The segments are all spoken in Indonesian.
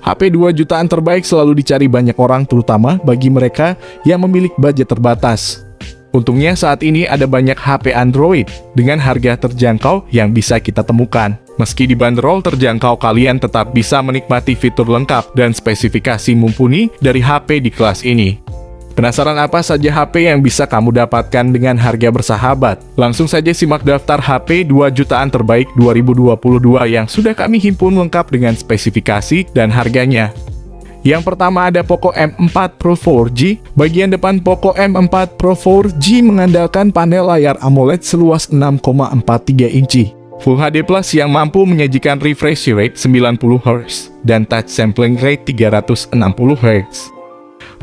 HP 2 jutaan terbaik selalu dicari banyak orang, terutama bagi mereka yang memiliki budget terbatas. Untungnya saat ini ada banyak HP Android dengan harga terjangkau yang bisa kita temukan. Meski dibanderol terjangkau, kalian tetap bisa menikmati fitur lengkap dan spesifikasi mumpuni dari HP di kelas ini. Penasaran apa saja HP yang bisa kamu dapatkan dengan harga bersahabat? Langsung saja simak daftar HP 2 jutaan terbaik 2022 yang sudah kami himpun lengkap dengan spesifikasi dan harganya. Yang pertama ada Poco M4 Pro 4G. Bagian depan Poco M4 Pro 4G mengandalkan panel layar AMOLED seluas 6,43 inci. Full HD Plus yang mampu menyajikan refresh rate 90Hz dan touch sampling rate 360Hz.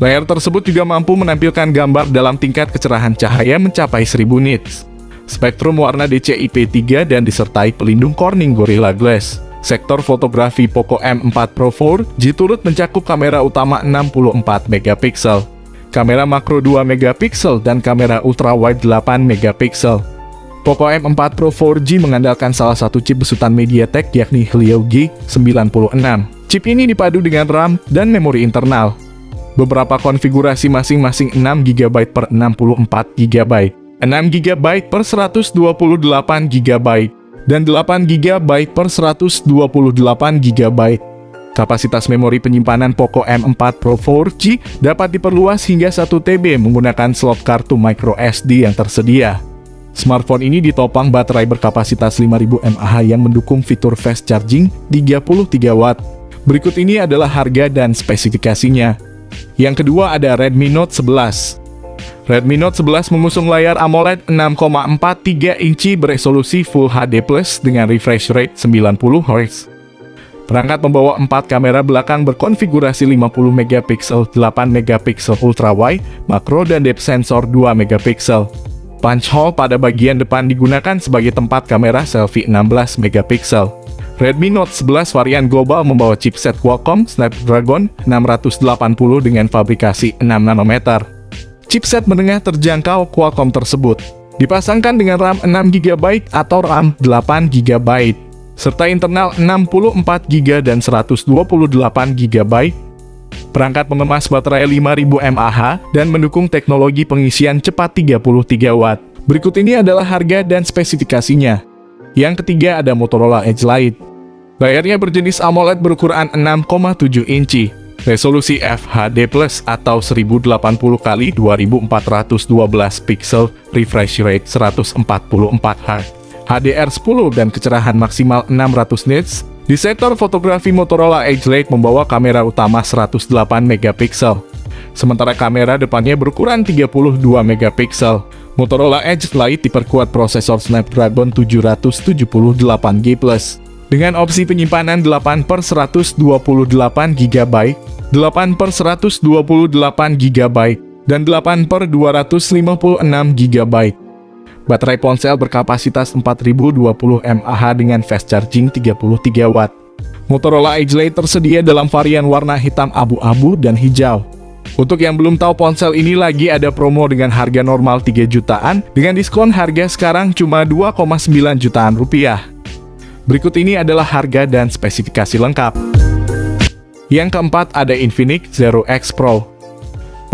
Layar tersebut juga mampu menampilkan gambar dalam tingkat kecerahan cahaya mencapai 1000 nits. Spektrum warna DCI-P3 dan disertai pelindung Corning Gorilla Glass. Sektor fotografi Poco M4 Pro 4G turut mencakup kamera utama 64 megapiksel, kamera makro 2 megapiksel, dan kamera ultrawide 8 megapiksel. Poco M4 Pro 4G mengandalkan salah satu chip besutan MediaTek yakni Helio G96. Chip ini dipadu dengan RAM dan memori internal. Beberapa konfigurasi masing-masing 6GB per 64GB, 6GB per 128GB, dan 8GB per 128GB. Kapasitas memori penyimpanan Poco M4 Pro 4G dapat diperluas hingga 1TB menggunakan slot kartu microSD yang tersedia. Smartphone ini ditopang baterai berkapasitas 5000 mAh yang mendukung fitur fast charging 33 Watt. Berikut ini adalah harga dan spesifikasinya. Yang kedua ada Redmi Note 11. Redmi Note 11 mengusung layar AMOLED 6,43 inci beresolusi Full HD Plus dengan refresh rate 90Hz. Perangkat membawa 4 kamera belakang berkonfigurasi 50 megapiksel, 8 megapiksel ultrawide, makro, dan depth sensor 2 megapiksel. Punch hole pada bagian depan digunakan sebagai tempat kamera selfie 16 megapiksel. Redmi Note 11 varian global membawa chipset Qualcomm Snapdragon 680 dengan fabrikasi 6 nanometer. Chipset menengah terjangkau Qualcomm tersebut dipasangkan dengan RAM 6GB atau RAM 8GB, serta internal 64GB dan 128GB. Perangkat mengemas baterai 5000 mAh dan mendukung teknologi pengisian cepat 33 Watt. Berikut ini adalah harga dan spesifikasinya. Yang ketiga ada Motorola Edge Lite. Layarnya berjenis AMOLED berukuran 6,7 inci. Resolusi FHD Plus atau 1080x2412 pixel, refresh rate 144Hz, HDR10 dan kecerahan maksimal 600 nits. Di sektor fotografi, Motorola Edge Lite membawa kamera utama 108 megapiksel, sementara kamera depannya berukuran 32 megapiksel. Motorola Edge Lite diperkuat prosesor Snapdragon 778G+, dengan opsi penyimpanan 8/128GB, 8/128GB, dan 8/256GB. Baterai ponsel berkapasitas 4020 mAh dengan fast charging 33 Watt. Motorola Edge Lite tersedia dalam varian warna hitam abu-abu dan hijau. Untuk yang belum tahu, ponsel ini lagi ada promo dengan harga normal 3 jutaan, dengan diskon harga sekarang cuma 2,9 jutaan rupiah. Berikut ini adalah harga dan spesifikasi lengkap. Yang keempat ada Infinix Zero X Pro.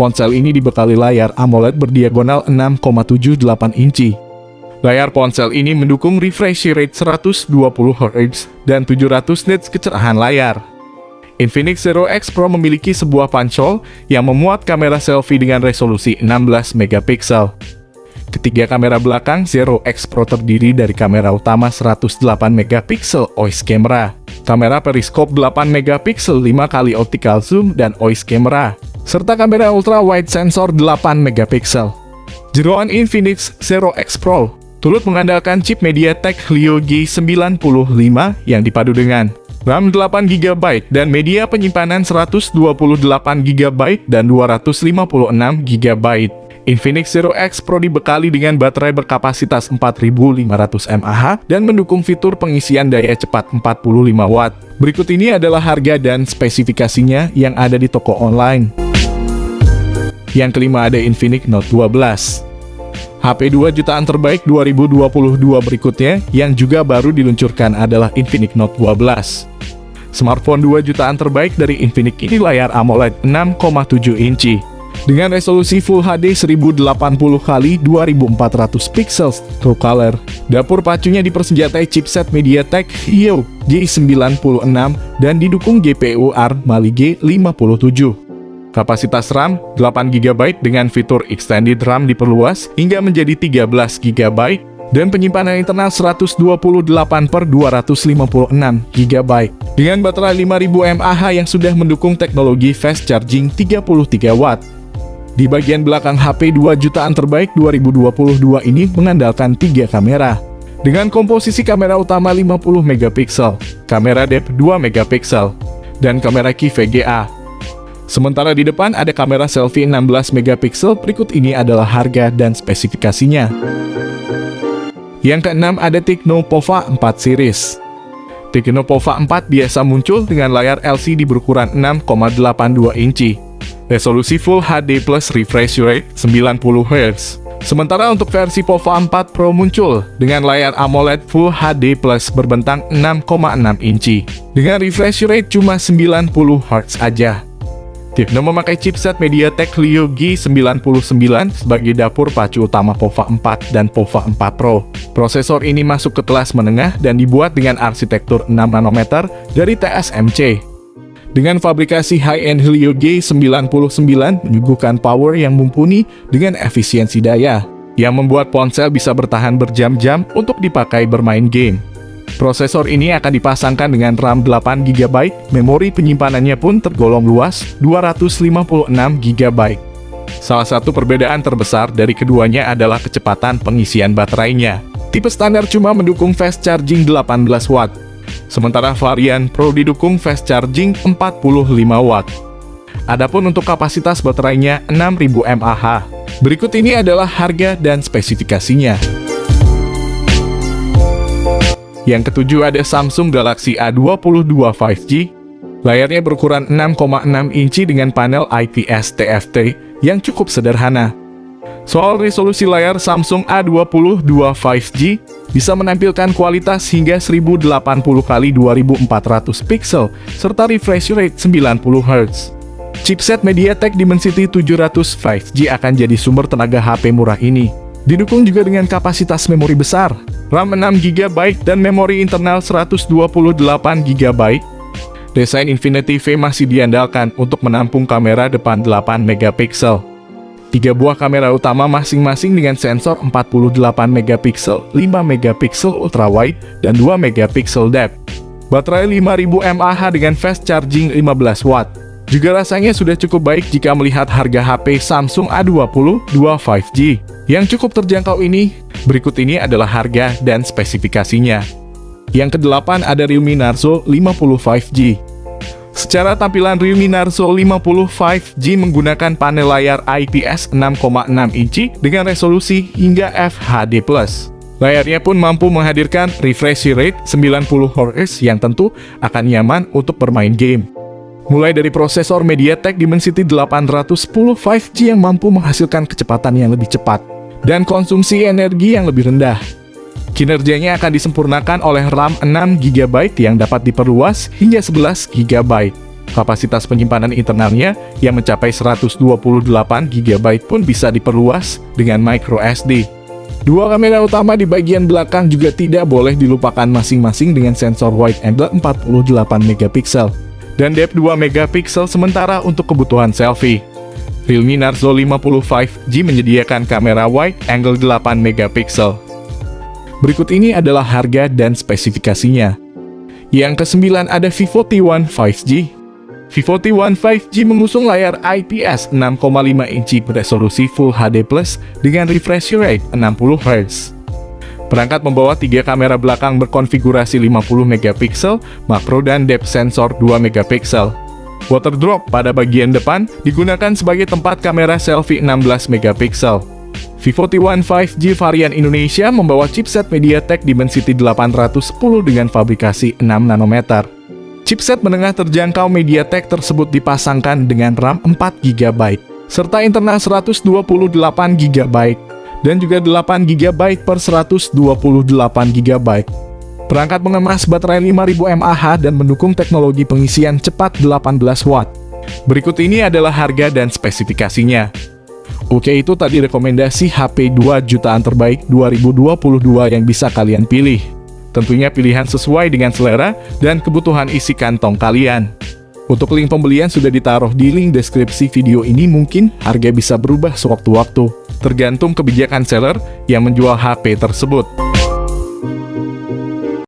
Ponsel ini dibekali layar AMOLED berdiagonal 6,78 inci. Layar ponsel ini mendukung refresh rate 120Hz dan 700 nits kecerahan layar. Infinix Zero X Pro memiliki sebuah punch hole yang memuat kamera selfie dengan resolusi 16 megapiksel. Ketiga kamera belakang Zero X Pro terdiri dari kamera utama 108 megapiksel OIS camera, kamera periskop 8 megapiksel 5 kali optical zoom dan OIS camera, serta kamera ultra wide sensor 8 megapiksel. Jeroan Infinix Zero X Pro turut mengandalkan chip MediaTek Helio G95 yang dipadu dengan RAM 8GB dan media penyimpanan 128GB dan 256GB. Infinix Zero X Pro dibekali dengan baterai berkapasitas 4500 mAh dan mendukung fitur pengisian daya cepat 45 Watt. Berikut ini adalah harga dan spesifikasinya yang ada di toko online. Yang kelima ada Infinix Note 12. HP 2 jutaan terbaik 2022 berikutnya yang juga baru diluncurkan adalah Infinix Note 12. Smartphone 2 jutaan terbaik dari Infinix ini layar AMOLED 6,7 inci. Dengan resolusi Full HD 1080x2400 pixels True Color. Dapur pacunya dipersenjatai chipset MediaTek Helio G96 dan didukung GPU ARM Mali G57. Kapasitas RAM 8GB dengan fitur Extended RAM diperluas hingga menjadi 13GB dan penyimpanan internal 128/256 GB dengan baterai 5000 mAh yang sudah mendukung teknologi fast charging 33 watt. Di bagian belakang HP 2 jutaan terbaik 2022 ini mengandalkan 3 kamera. Dengan komposisi kamera utama 50 megapiksel, kamera depth 2 megapiksel, dan kamera Key VGA. Sementara di depan ada kamera selfie 16 megapiksel. Berikut ini adalah harga dan spesifikasinya. Yang keenam ada Tecno Pova 4 series. Tecno Pova 4 biasa muncul dengan layar LCD berukuran 6,82 inci. Resolusi Full HD plus refresh rate 90 Hz. Sementara untuk versi Pova 4 Pro muncul dengan layar AMOLED Full HD plus berbentang 6,6 inci. Dengan refresh rate cuma 90 Hz aja. Tecno memakai chipset MediaTek Helio G99 sebagai dapur pacu utama Pova 4 dan Pova 4 Pro. Prosesor ini masuk ke kelas menengah dan dibuat dengan arsitektur 6 nanometer dari TSMC. Dengan fabrikasi high-end Helio G99 menyuguhkan power yang mumpuni dengan efisiensi daya, yang membuat ponsel bisa bertahan berjam-jam untuk dipakai bermain game. Prosesor ini akan dipasangkan dengan RAM 8GB, memori penyimpanannya pun tergolong luas, 256GB. Salah satu perbedaan terbesar dari keduanya adalah kecepatan pengisian baterainya. Tipe standar cuma mendukung fast charging 18 watt. Sementara varian Pro didukung fast charging 45 watt. Adapun untuk kapasitas baterainya 6000 mAh. Berikut ini adalah harga dan spesifikasinya. Yang ketujuh ada Samsung Galaxy A22 5G. Layarnya berukuran 6,6 inci dengan panel IPS TFT yang cukup sederhana. Soal resolusi layar Samsung A22 5G bisa menampilkan kualitas hingga 1080x2400 pixel serta refresh rate 90 Hz. Chipset MediaTek Dimensity 700 5G akan jadi sumber tenaga HP murah ini. Didukung juga dengan kapasitas memori besar, RAM 6GB dan memori internal 128GB. Desain Infinity V masih diandalkan untuk menampung kamera depan 8 megapiksel. 3 buah kamera utama masing-masing dengan sensor 48 megapiksel, 5 megapiksel ultrawide, dan 2 megapiksel depth. Baterai 5000 mAh dengan fast charging 15 watt. Juga rasanya sudah cukup baik jika melihat harga HP Samsung A22 5G. Yang cukup terjangkau ini, berikut ini adalah harga dan spesifikasinya. Yang ke-8 ada Realme Narzo 50 5G. Secara tampilan Realme Narzo 50 5G menggunakan panel layar IPS 6,6 inci dengan resolusi hingga FHD+. Layarnya pun mampu menghadirkan refresh rate 90 Hz yang tentu akan nyaman untuk bermain game. Mulai dari prosesor MediaTek Dimensity 810 5G yang mampu menghasilkan kecepatan yang lebih cepat dan konsumsi energi yang lebih rendah. Kinerjanya akan disempurnakan oleh RAM 6GB yang dapat diperluas hingga 11GB. Kapasitas penyimpanan internalnya yang mencapai 128GB pun bisa diperluas dengan microSD. Dua kamera utama di bagian belakang juga tidak boleh dilupakan masing-masing dengan sensor wide angle 48MP dan depth 2MP sementara untuk kebutuhan selfie. Realme Narzo 50 5G menyediakan kamera wide angle 8MP. Berikut ini adalah harga dan spesifikasinya. Yang ke-9 ada Vivo T1 5G. Vivo T1 5G mengusung layar IPS 6,5 inci beresolusi Full HD+ dengan refresh rate 60 Hz. Perangkat membawa 3 kamera belakang berkonfigurasi 50MP, makro dan depth sensor 2MP. Water drop pada bagian depan digunakan sebagai tempat kamera selfie 16MP. Vivo T1 5G varian Indonesia membawa chipset MediaTek Dimensity 810 dengan fabrikasi 6 nanometer. Chipset menengah terjangkau MediaTek tersebut dipasangkan dengan RAM 4GB, serta internal 128GB, dan juga 8GB per 128GB. Perangkat mengemas baterai 5000 mAh dan mendukung teknologi pengisian cepat 18 watt. Berikut ini adalah harga dan spesifikasinya. Oke, itu tadi rekomendasi HP 2 jutaan terbaik 2022 yang bisa kalian pilih. Tentunya pilihan sesuai dengan selera dan kebutuhan isi kantong kalian. Untuk link pembelian sudah ditaruh di link deskripsi video ini. Mungkin harga bisa berubah sewaktu-waktu, tergantung kebijakan seller yang menjual HP tersebut.